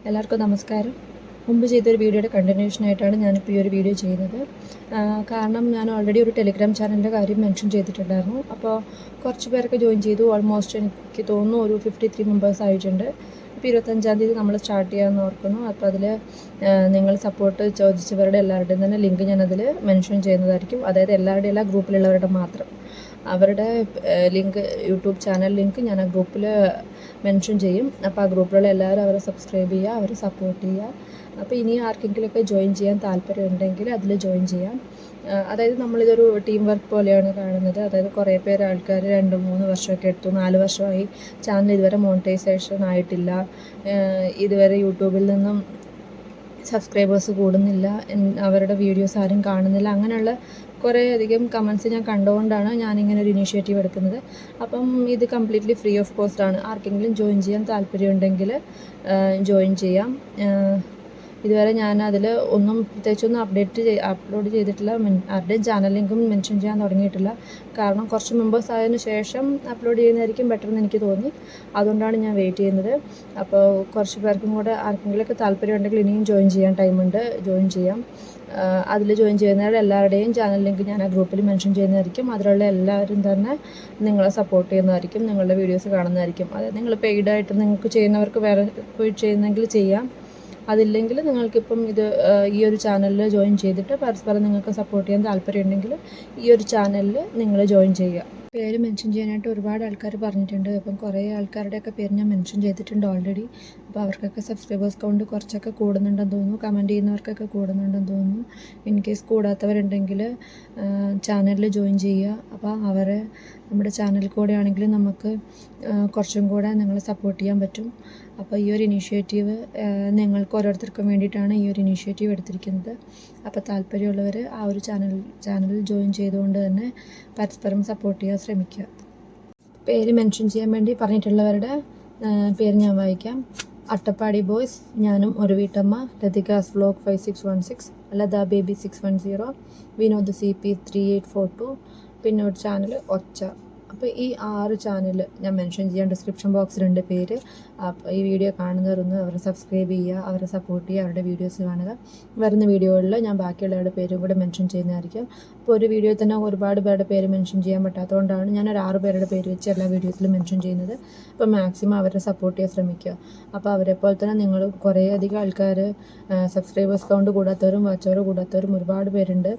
എല്ലാവർക്കും നമസ്കാരം. മുമ്പ് ചെയ്തൊരു വീഡിയോയുടെ കണ്ടിന്യൂഷനായിട്ടാണ് ഞാനിപ്പോൾ ഈ ഒരു വീഡിയോ ചെയ്യുന്നത്. കാരണം ഞാൻ ഓൾറെഡി ഒരു ടെലിഗ്രാം ചാനലിൻ്റെ കാര്യം മെൻഷൻ ചെയ്തിട്ടുണ്ടായിരുന്നു. അപ്പോൾ കുറച്ച് പേരൊക്കെ ജോയിൻ ചെയ്തു. ഓൾമോസ്റ്റ് എനിക്ക് തോന്നുന്നു ഒരു 53 മെമ്പേഴ്സ് ആയിട്ടുണ്ട്. ഇപ്പോൾ 25-ാം തീയതി നമ്മൾ സ്റ്റാർട്ട് ചെയ്യാമെന്ന് ഓർക്കുന്നു. അപ്പോൾ അതിൽ നിങ്ങൾ സപ്പോർട്ട് ചോദിച്ചവരുടെ എല്ലാവരുടെയും തന്നെ ലിങ്ക് ഞാനതിൽ മെൻഷൻ ചെയ്യുന്നതായിരിക്കും. അതായത് എല്ലാ ഗ്രൂപ്പിലുള്ളവരുടെ മാത്രം അവരുടെ ലിങ്ക്, യൂട്യൂബ് ചാനൽ ലിങ്ക് ഞാൻ ആ ഗ്രൂപ്പിൽ മെൻഷൻ ചെയ്യും. അപ്പോൾ ആ ഗ്രൂപ്പിലുള്ള എല്ലാവരും അവരെ സബ്സ്ക്രൈബ് ചെയ്യുക, അവരെ സപ്പോർട്ട് ചെയ്യുക. അപ്പോൾ ഇനി ആർക്കെങ്കിലുമൊക്കെ ജോയിൻ ചെയ്യാൻ താല്പര്യമുണ്ടെങ്കിൽ അതിൽ ജോയിൻ ചെയ്യാം. അതായത് നമ്മളിതൊരു ടീം വർക്ക് പോലെയാണ് കാണുന്നത്. അതായത് കുറേ പേര് ആൾക്കാർ 2-3 വർഷമൊക്കെ എടുത്തു, 4 വർഷമായി ചാനൽ ഇതുവരെ മോണിറ്റൈസേഷൻ ആയിട്ടില്ല, ഇതുവരെ യൂട്യൂബിൽ നിന്നും സബ്സ്ക്രൈബേഴ്സ് കൂടുന്നില്ല, അവരുടെ വീഡിയോസ് ആരും കാണുന്നില്ല, അങ്ങനെയുള്ള കുറേ അധികം കമൻറ്റ്സ് ഞാൻ കണ്ടുകൊണ്ടാണ് ഞാനിങ്ങനെ ഒരു ഇനീഷ്യേറ്റീവ് എടുക്കുന്നത്. അപ്പം ഇത് കംപ്ലീറ്റ്ലി ഫ്രീ ഓഫ് കോസ്റ്റ് ആണ്. ആർക്കെങ്കിലും ജോയിൻ ചെയ്യാൻ താല്പര്യമുണ്ടെങ്കിൽ ജോയിൻ ചെയ്യാം. ഇതുവരെ ഞാൻ അതിൽ പ്രത്യേകിച്ചൊന്നും അപ്ലോഡ് ചെയ്തിട്ടില്ല. ആരുടെയും ചാനൽ ലിങ്കും മെൻഷൻ ചെയ്യാൻ തുടങ്ങിയിട്ടില്ല. കാരണം കുറച്ച് മെമ്പേഴ്സ് ആയതിനു ശേഷം അപ്ലോഡ് ചെയ്യുന്നതായിരിക്കും ബെറ്റർ എന്ന് എനിക്ക് തോന്നി. അതുകൊണ്ടാണ് ഞാൻ വെയിറ്റ് ചെയ്യുന്നത്. അപ്പോൾ കുറച്ച് പേർക്കും കൂടെ ആർക്കെങ്കിലുമൊക്കെ താല്പര്യമുണ്ടെങ്കിൽ ഇനിയും ജോയിൻ ചെയ്യാൻ ടൈമുണ്ട്, ജോയിൻ ചെയ്യാം. അതിൽ ജോയിൻ ചെയ്യുന്നവരുടെ എല്ലാവരുടെയും ചാനൽ ലിങ്ക് ഞാൻ ആ ഗ്രൂപ്പിൽ മെൻഷൻ ചെയ്യുന്നതായിരിക്കും. അതിലുള്ള എല്ലാവരും തന്നെ നിങ്ങളെ സപ്പോർട്ട് ചെയ്യുന്നതായിരിക്കും, നിങ്ങളുടെ വീഡിയോസ് കാണുന്നതായിരിക്കും. അതായത് നിങ്ങൾ പെയ്ഡായിട്ട് നിങ്ങൾക്ക് ചെയ്യുന്നവർക്ക് വേറെ പോയി ചെയ്യുന്നെങ്കിൽ ചെയ്യാം. അതില്ലെങ്കിൽ നിങ്ങൾക്കിപ്പം ഈ ഒരു ചാനലിൽ ജോയിൻ ചെയ്തിട്ട് പരസ്പരം നിങ്ങൾക്ക് സപ്പോർട്ട് ചെയ്യാൻ താല്പര്യമുണ്ടെങ്കിൽ ഈ ഒരു ചാനലിൽ നിങ്ങൾ ജോയിൻ ചെയ്യുക. പേര് മെൻഷൻ ചെയ്യാനായിട്ട് ഒരുപാട് ആൾക്കാർ പറഞ്ഞിട്ടുണ്ട്. അപ്പം കുറേ ആൾക്കാരുടെയൊക്കെ പേര് ഞാൻ മെൻഷൻ ചെയ്തിട്ടുണ്ട് ഓൾറെഡി. അപ്പോൾ അവർക്കൊക്കെ സബ്സ്ക്രൈബേഴ്സ് കൗണ്ട് കുറച്ചൊക്കെ കൂടുന്നുണ്ടെന്ന് തോന്നുന്നു. കമൻറ്റ് ചെയ്യുന്നവർക്കൊക്കെ കൂടുന്നുണ്ടെന്ന് തോന്നുന്നു. ഇൻ കേസ് കൂടാത്തവരുണ്ടെങ്കിൽ ചാനലിൽ ജോയിൻ ചെയ്യുക. അപ്പോൾ അവരെ നമ്മുടെ ചാനലിൽ കൂടെ ആണെങ്കിലും നമുക്ക് കുറച്ചും കൂടെ നിങ്ങളെ സപ്പോർട്ട് ചെയ്യാൻ പറ്റും. അപ്പോൾ ഈ ഒരു ഇനീഷ്യേറ്റീവ് നിങ്ങൾക്ക് ഓരോരുത്തർക്കും വേണ്ടിയിട്ടാണ് ഈ ഒരു ഇനീഷ്യേറ്റീവ് എടുത്തിരിക്കുന്നത്. അപ്പോൾ താല്പര്യമുള്ളവർ ആ ഒരു ചാനലിൽ ജോയിൻ ചെയ്തുകൊണ്ട് തന്നെ പരസ്പരം സപ്പോർട്ട് ചെയ്യാൻ ശ്രമിക്കുക. പേര് മെൻഷൻ ചെയ്യാൻ വേണ്ടി പറഞ്ഞിട്ടുള്ളവരുടെ പേര് ഞാൻ വായിക്കാം. അട്ടപ്പാടി ബോയ്സ്, ഞാനും ഒരു വീട്ടമ്മ, ലതികാസ് വ്ലോഗ് 5616, ലത ബേബി 610, വിനോദ് CP 3842, പിന്നെ ഒരു ചാനൽ ഒച്ച. അപ്പോൾ ഈ 6 ചാനൽ ഞാൻ മെൻഷൻ ചെയ്യാം. ഡിസ്ക്രിപ്ഷൻ ബോക്സിലുണ്ട് പേര്. അപ്പോൾ ഈ വീഡിയോ കാണുന്നവരൊന്ന് അവരെ സബ്സ്ക്രൈബ് ചെയ്യുക, അവരെ സപ്പോർട്ട് ചെയ്യുക, അവരുടെ വീഡിയോസ് കാണുക. വരുന്ന വീഡിയോകളിൽ ഞാൻ ബാക്കിയുള്ളവരുടെ പേരും കൂടെ മെൻഷൻ ചെയ്യുന്നതായിരിക്കും. അപ്പോൾ ഒരു വീഡിയോയിൽ തന്നെ ഒരുപാട് പേരുടെ പേര് മെൻഷൻ ചെയ്യാൻ പറ്റാത്തതുകൊണ്ടാണ് ഞാൻ ഒരു 6 പേരുടെ പേര് വെച്ച് എല്ലാ വീഡിയോസിലും മെൻഷൻ ചെയ്യുന്നത്. അപ്പോൾ മാക്സിമം അവരെ സപ്പോർട്ട് ചെയ്യാൻ ശ്രമിക്കുക. അപ്പോൾ അവരെപ്പോലെ തന്നെ നിങ്ങൾ കുറേ അധികം ആൾക്കാർ സബ്സ്ക്രൈബേഴ്സ് കൗണ്ട് കൂടാത്തവരും വാച്ച് അവർ കൂടാത്തവരും ഒരുപാട് പേരുണ്ട്.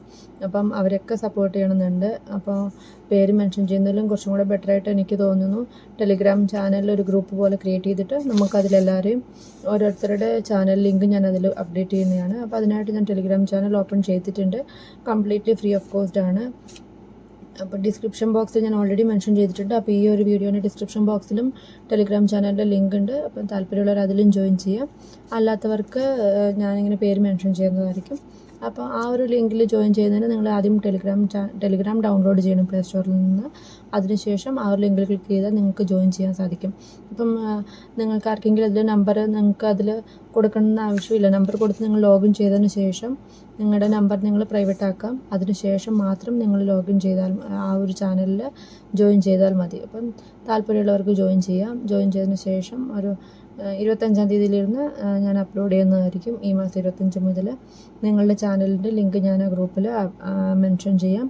അപ്പം അവരൊക്കെ സപ്പോർട്ട് ചെയ്യണമെന്നുണ്ട്. അപ്പോൾ പേര് മെൻഷൻ ചെയ്യുന്നതിലും കുറച്ചും കൂടെ ബെറ്ററായിട്ട് എനിക്ക് തോന്നുന്നു ടെലിഗ്രാം ചാനലിൽ ഒരു ഗ്രൂപ്പ് പോലെ ക്രിയേറ്റ് ചെയ്തിട്ട് നമുക്കതിലെല്ലാവരെയും ഓരോരുത്തരുടെ ചാനൽ ലിങ്ക് ഞാൻ അതിൽ അപ്ഡേറ്റ് ചെയ്യുന്നതാണ്. അപ്പോൾ അതിനായിട്ട് ഞാൻ ടെലിഗ്രാം ചാനൽ ഓപ്പൺ ചെയ്തിട്ടുണ്ട്. കംപ്ലീറ്റ്ലി ഫ്രീ ഓഫ് കോസ്റ്റ് ആണ്. അപ്പോൾ ഡിസ്ക്രിപ്ഷൻ ബോക്സിൽ ഞാൻ ഓൾറെഡി മെൻഷൻ ചെയ്തിട്ടുണ്ട്. അപ്പോൾ ഈ ഒരു വീഡിയോയുടെ ഡിസ്ക്രിപ്ഷൻ ബോക്സിലും ടെലിഗ്രാം ചാനലിൻ്റെ ലിങ്ക് ഉണ്ട്. അപ്പം താല്പര്യമുള്ളവർ അതിലും ജോയിൻ ചെയ്യാം. അല്ലാത്തവർക്ക് ഞാനിങ്ങനെ പേര് മെൻഷൻ ചെയ്യുന്നതായിരിക്കും. അപ്പോൾ ആ ഒരു ലിങ്കിൽ ജോയിൻ ചെയ്യുന്നതിന് നിങ്ങൾ ആദ്യം ടെലിഗ്രാം ഡൗൺലോഡ് ചെയ്യണം പ്ലേ സ്റ്റോറിൽ നിന്ന്. അതിനുശേഷം ആ ഒരു ലിങ്കിൽ ക്ലിക്ക് ചെയ്താൽ നിങ്ങൾക്ക് ജോയിൻ ചെയ്യാൻ സാധിക്കും. ഇപ്പം നിങ്ങൾക്ക് ആർക്കെങ്കിലും അതിൽ നമ്പർ നിങ്ങൾക്ക് അതിൽ കൊടുക്കണമെന്ന് ആവശ്യമില്ല. നമ്പർ കൊടുത്ത് നിങ്ങൾ ലോഗിൻ ചെയ്തതിന് ശേഷം നിങ്ങളുടെ നമ്പർ നിങ്ങൾ പ്രൈവറ്റ് ആക്കാം. അതിനുശേഷം മാത്രം നിങ്ങൾ ലോഗിൻ ചെയ്താൽ ആ ഒരു ചാനലിൽ ജോയിൻ ചെയ്താൽ മതി. അപ്പം താല്പര്യമുള്ളവർക്ക് ജോയിൻ ചെയ്യാം. ജോയിൻ ചെയ്തതിന് ശേഷം ഒരു 25-ാം തീയതിയിലിരുന്ന് ഞാൻ അപ്ലോഡ് ചെയ്യുന്നതായിരിക്കും. ഈ മാസം 25 മുതൽ നിങ്ങളുടെ ചാനലിൻ്റെ ലിങ്ക് ഞാൻ ആ ഗ്രൂപ്പിൽ മെൻഷൻ ചെയ്യാം.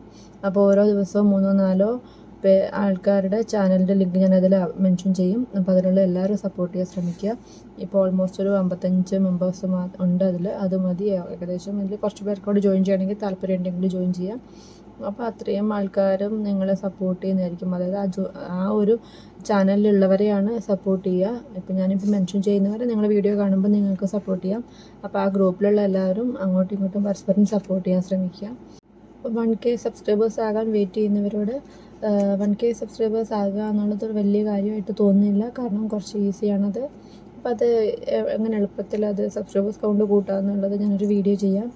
അപ്പോൾ ഓരോ ദിവസവും 3-4 ആൾക്കാരുടെ ചാനലിൻ്റെ ലിങ്ക് ഞാൻ അതിൽ മെൻഷൻ ചെയ്യും. അപ്പോൾ അതിലുള്ള എല്ലാവരും സപ്പോർട്ട് ചെയ്യാൻ ശ്രമിക്കുക. ഇപ്പോൾ ഓൾമോസ്റ്റ് ഒരു 55 മെമ്പേഴ്സ് ഉണ്ട് അതിൽ. അത് മതി ഏകദേശം. അതിൽ കുറച്ച് പേർക്കോട് ജോയിൻ ചെയ്യണമെങ്കിൽ താല്പര്യം ഉണ്ടെങ്കിൽ ജോയിൻ ചെയ്യാം. അപ്പോൾ അത്രയും ആൾക്കാരും നിങ്ങളെ സപ്പോർട്ട് ചെയ്യുന്നതായിരിക്കും. അതായത് ആ ഒരു ചാനലിലുള്ളവരെയാണ് സപ്പോർട്ട് ചെയ്യുക. ഇപ്പോൾ ഞാനിപ്പോൾ മെൻഷൻ ചെയ്യുന്നവരെ നിങ്ങളുടെ വീഡിയോ കാണുമ്പോൾ നിങ്ങൾക്ക് സപ്പോർട്ട് ചെയ്യാം. അപ്പോൾ ആ ഗ്രൂപ്പിലുള്ള എല്ലാവരും അങ്ങോട്ടും ഇങ്ങോട്ടും പരസ്പരം സപ്പോർട്ട് ചെയ്യാൻ ശ്രമിക്കുക. അപ്പോൾ 1K സബ്സ്ക്രൈബേഴ്സ് ആകാൻ വെയിറ്റ് ചെയ്യുന്നവരോട് 1K സബ്സ്ക്രൈബേഴ്സ് ആകുക എന്നുള്ളത് ഒരു വലിയ കാര്യമായിട്ട് തോന്നുന്നില്ല. കാരണം കുറച്ച് ഈസിയാണത്. അപ്പോൾ അത് എങ്ങനെ എളുപ്പത്തിൽ അത് സബ്സ്ക്രൈബേഴ്സ് കൗണ്ട് കൂട്ടുക എന്നുള്ളത് ഞാനൊരു വീഡിയോ ചെയ്യാം.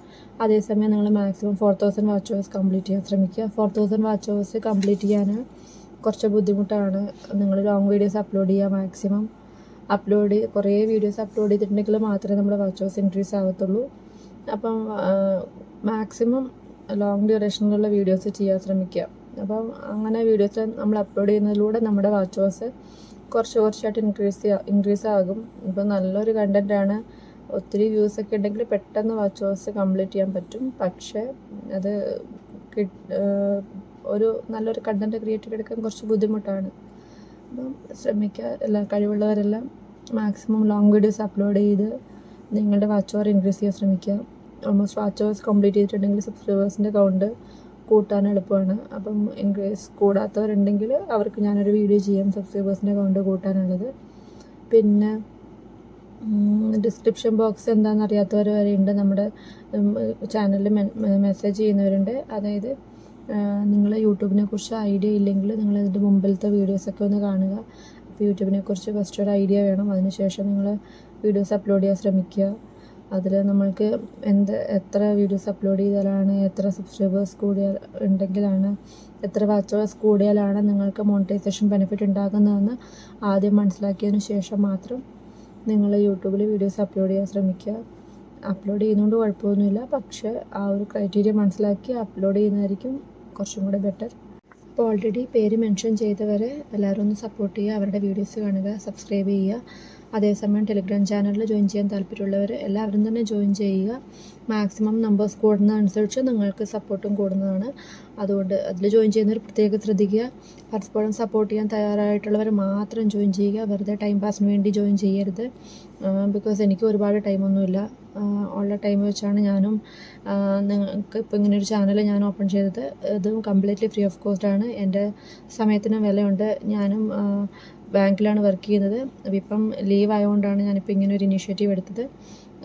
അതേസമയം നിങ്ങൾ മാക്സിമം 4000 വാച്ച് അവേഴ്സ് കംപ്ലീറ്റ് ചെയ്യാൻ ശ്രമിക്കുക. 4000 വാച്ച് അവേഴ്സ് കംപ്ലീറ്റ് ചെയ്യാൻ കുറച്ച് ബുദ്ധിമുട്ടാണ്. നിങ്ങൾ ലോങ് വീഡിയോസ് അപ്ലോഡ് ചെയ്യുക. മാക്സിമം കുറേ വീഡിയോസ് അപ്ലോഡ് ചെയ്തിട്ടുണ്ടെങ്കിൽ മാത്രമേ നമ്മുടെ വാച്ച് അവേഴ്സ് ഇൻക്രീസ് ആകത്തുള്ളൂ. അപ്പം മാക്സിമം ലോങ് ഡ്യൂറേഷനിലുള്ള വീഡിയോസ് ചെയ്യാൻ ശ്രമിക്കുക. അപ്പം അങ്ങനെ വീഡിയോസ് നമ്മൾ അപ്ലോഡ് ചെയ്യുന്നതിലൂടെ നമ്മുടെ വാച്ച് അവേഴ്സ് കുറച്ചായിട്ട് ഇൻക്രീസ് ആകും. ഇപ്പം നല്ലൊരു കണ്ടൻറ്റാണ് ഒത്തിരി വ്യൂസൊക്കെ ഉണ്ടെങ്കിൽ പെട്ടെന്ന് വാച്ച് അവേഴ്സ് കംപ്ലീറ്റ് ചെയ്യാൻ പറ്റും. പക്ഷേ അത് ഒരു നല്ലൊരു കണ്ടൻറ്റ് ക്രിയേറ്റ് ചെയ്തെടുക്കാൻ കുറച്ച് ബുദ്ധിമുട്ടാണ്. അപ്പം ശ്രമിക്കുക, എല്ലാ കഴിവുള്ളവരെല്ലാം മാക്സിമം ലോങ് വീഡിയോസ് അപ്ലോഡ് ചെയ്ത് നിങ്ങളുടെ വാച്ച് അവർ ഇൻക്രീസ് ചെയ്യാൻ ശ്രമിക്കുക. ഓൾമോസ്റ്റ് വാച്ച് അവേഴ്സ് കംപ്ലീറ്റ് ചെയ്തിട്ടുണ്ടെങ്കിൽ സബ്സ്ക്രൈബേഴ്സിൻ്റെ കൗണ്ട് കൂട്ടാൻ എളുപ്പമാണ്. അപ്പം ഇൻ കേസ് കൂടാത്തവരുണ്ടെങ്കിൽ അവർക്ക് ഞാനൊരു വീഡിയോ ചെയ്യാം സബ്സ്ക്രൈബേഴ്സിൻ്റെ കൗണ്ട് കൂട്ടാനുള്ളത്. പിന്നെ ഡിസ്ക്രിപ്ഷൻ ബോക്സ് എന്താണെന്ന് അറിയാത്തവർ വരെയുണ്ട്. നമ്മുടെ ചാനലിൽ മെസ്സേജ് ചെയ്യുന്നവരുണ്ട്. അതായത് നിങ്ങൾ യൂട്യൂബിനെ കുറിച്ച് ഐഡിയ ഇല്ലെങ്കിൽ നിങ്ങൾ ഇതിൻ്റെ മുമ്പിലത്തെ വീഡിയോസൊക്കെ ഒന്ന് കാണുക. അപ്പോൾ യൂട്യൂബിനെ കുറിച്ച് ഫസ്റ്റ് ഒരു ഐഡിയ വേണം. അതിനുശേഷം നിങ്ങൾ വീഡിയോസ് അപ്ലോഡ് ചെയ്യാൻ ശ്രമിക്കുക. അതിൽ നമ്മൾക്ക് എത്ര വീഡിയോസ് അപ്ലോഡ് ചെയ്താലാണ്, എത്ര സബ്സ്ക്രൈബേഴ്സ് ഉണ്ടെങ്കിലാണ്, എത്ര വാച്ച് അവേഴ്സ് കൂടിയാലാണ് നിങ്ങൾക്ക് മോണിറ്റൈസേഷൻ ബെനിഫിറ്റ് ഉണ്ടാകുന്നതെന്ന് ആദ്യം മനസ്സിലാക്കിയതിന് ശേഷം മാത്രം നിങ്ങൾ യൂട്യൂബിൽ വീഡിയോസ് അപ്ലോഡ് ചെയ്യാൻ ശ്രമിക്കുക. അപ്ലോഡ് ചെയ്യുന്നതുകൊണ്ട് കുഴപ്പമൊന്നുമില്ല, പക്ഷേ ആ ഒരു ക്രൈറ്റീരിയ മനസ്സിലാക്കി അപ്ലോഡ് ചെയ്യുന്നതായിരിക്കും കുറച്ചും കൂടെ ബെറ്റർ. അപ്പോൾ ഓൾറെഡി പേര് മെൻഷൻ ചെയ്തവരെ എല്ലാവരും ഒന്ന് സപ്പോർട്ട് ചെയ്യുക, അവരുടെ വീഡിയോസ് കാണുക, സബ്സ്ക്രൈബ് ചെയ്യുക. അതേസമയം ടെലിഗ്രാം ചാനലിൽ ജോയിൻ ചെയ്യാൻ താല്പര്യമുള്ളവർ എല്ലാവരും തന്നെ ജോയിൻ ചെയ്യുക. മാക്സിമം നമ്പേഴ്സ് കൂടുന്നതനുസരിച്ച് നിങ്ങൾക്ക് സപ്പോർട്ടും കൂടുന്നതാണ്. അതുകൊണ്ട് അതിൽ ജോയിൻ ചെയ്യുന്നവർ പ്രത്യേകം ശ്രദ്ധിക്കുക. പരസ്പരം സപ്പോർട്ട് ചെയ്യാൻ തയ്യാറായിട്ടുള്ളവർ മാത്രം ജോയിൻ ചെയ്യുക. വെറുതെ ടൈം പാസിന് വേണ്ടി ജോയിൻ ചെയ്യരുത്. ബിക്കോസ് എനിക്ക് ഒരുപാട് ടൈമൊന്നുമില്ല. ഉള്ള ടൈം വെച്ചാണ് ഞാനും നിങ്ങൾക്ക് ഇപ്പോൾ ഇങ്ങനൊരു ചാനൽ ഞാൻ ഓപ്പൺ ചെയ്തത്. ഇതും കംപ്ലീറ്റ്ലി ഫ്രീ ഓഫ് കോസ്റ്റാണ്. എൻ്റെ സമയത്തിന് വിലയുണ്ട്. ഞാനും ബാങ്കിലാണ് വർക്ക് ചെയ്യുന്നത്. അപ്പോൾ ഇപ്പം ലീവ് ആയതുകൊണ്ടാണ് ഞാനിപ്പോൾ ഇങ്ങനെ ഒരു ഇനീഷ്യേറ്റീവ് എടുത്തത്.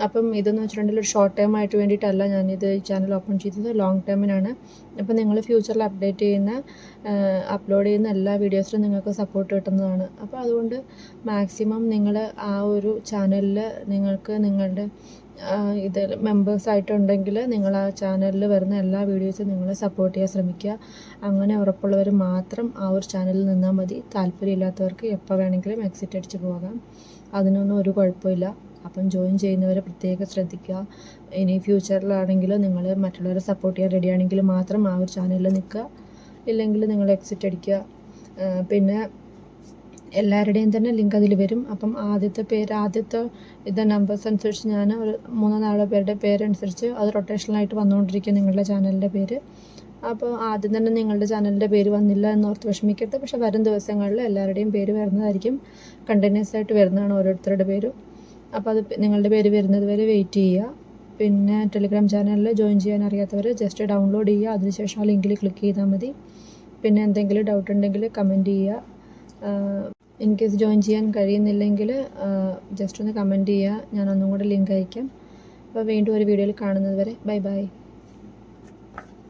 അപ്പം ഇതെന്ന് വെച്ചിട്ടുണ്ടെങ്കിൽ ഒരു ഷോർട്ട് ടൈം ആയിട്ട് വേണ്ടിയിട്ടല്ല ഞാനിത് ചാനൽ ഓപ്പൺ ചെയ്തത്, ലോങ് ടൈമിനാണ്. അപ്പോൾ നിങ്ങൾ ഫ്യൂച്ചറിൽ അപ്ലോഡ് ചെയ്യുന്ന എല്ലാ വീഡിയോസിലും നിങ്ങൾക്ക് സപ്പോർട്ട് കിട്ടുന്നതാണ്. അപ്പോൾ അതുകൊണ്ട് മാക്സിമം നിങ്ങൾ ആ ഒരു ചാനലിൽ നിങ്ങൾക്ക് നിങ്ങളുടെ ഇതിൽ മെമ്പേഴ്സായിട്ടുണ്ടെങ്കിൽ നിങ്ങൾ ആ ചാനലിൽ വരുന്ന എല്ലാ വീഡിയോസും നിങ്ങൾ സപ്പോർട്ട് ചെയ്യാൻ ശ്രമിക്കുക. അങ്ങനെ ഉറപ്പുള്ളവർ മാത്രം ആ ഒരു ചാനലിൽ നിന്നാൽ മതി. താല്പര്യമില്ലാത്തവർക്ക് എപ്പോൾ വേണമെങ്കിലും എക്സിറ്റ് അടിച്ച് പോകാം. അതിനൊന്നും ഒരു കുഴപ്പമില്ല. അപ്പം ജോയിൻ ചെയ്യുന്നവരെ പ്രത്യേകം ശ്രദ്ധിക്കുക. ഇനി ഫ്യൂച്ചറിലാണെങ്കിൽ നിങ്ങൾ മറ്റുള്ളവരെ സപ്പോർട്ട് ചെയ്യാൻ റെഡിയാണെങ്കിൽ മാത്രം ആ ഒരു ചാനലിൽ നിൽക്കുക, ഇല്ലെങ്കിൽ നിങ്ങൾ എക്സിറ്റ് അടിക്കുക. പിന്നെ എല്ലാവരുടെയും തന്നെ ലിങ്ക് അതിൽ വരും. അപ്പം ആദ്യത്തെ നമ്പേഴ്സ് അനുസരിച്ച് ഞാൻ ഒരു 3-4 പേരുടെ പേരനുസരിച്ച് അത് റൊട്ടേഷണലായിട്ട് വന്നുകൊണ്ടിരിക്കും നിങ്ങളുടെ ചാനലിൻ്റെ പേര്. അപ്പോൾ ആദ്യം തന്നെ നിങ്ങളുടെ ചാനലിൻ്റെ പേര് വന്നില്ല എന്നോർത്ത് വിഷമിക്കരുത്. പക്ഷേ വരും ദിവസങ്ങളിൽ എല്ലാവരുടെയും പേര് വരുന്നതായിരിക്കും. കണ്ടിന്യൂസ് ആയിട്ട് വരുന്നതാണ് ഓരോരുത്തരുടെ പേരും. അപ്പോൾ അത് നിങ്ങളുടെ പേര് വരുന്നത് വരെ വെയിറ്റ് ചെയ്യുക. പിന്നെ ടെലിഗ്രാം ചാനലിൽ ജോയിൻ ചെയ്യാൻ അറിയാത്തവർ ജസ്റ്റ് ഡൗൺലോഡ് ചെയ്യുക. അതിനുശേഷം ആ ലിങ്കിൽ ക്ലിക്ക് ചെയ്താൽ മതി. പിന്നെ എന്തെങ്കിലും ഡൗട്ട് ഉണ്ടെങ്കിൽ കമൻറ്റ് ചെയ്യുക. ഇൻ കേസ് ജോയിൻ ചെയ്യാൻ കഴിയുന്നില്ലെങ്കിൽ ജസ്റ്റ് ഒന്ന് കമൻറ്റ് ചെയ്യുക. ഞാൻ ഒന്നും കൂടെ ലിങ്ക് അയക്കാം. അപ്പോൾ വീണ്ടും ഒരു വീഡിയോയിൽ കാണുന്നത് വരെ ബൈ ബൈ.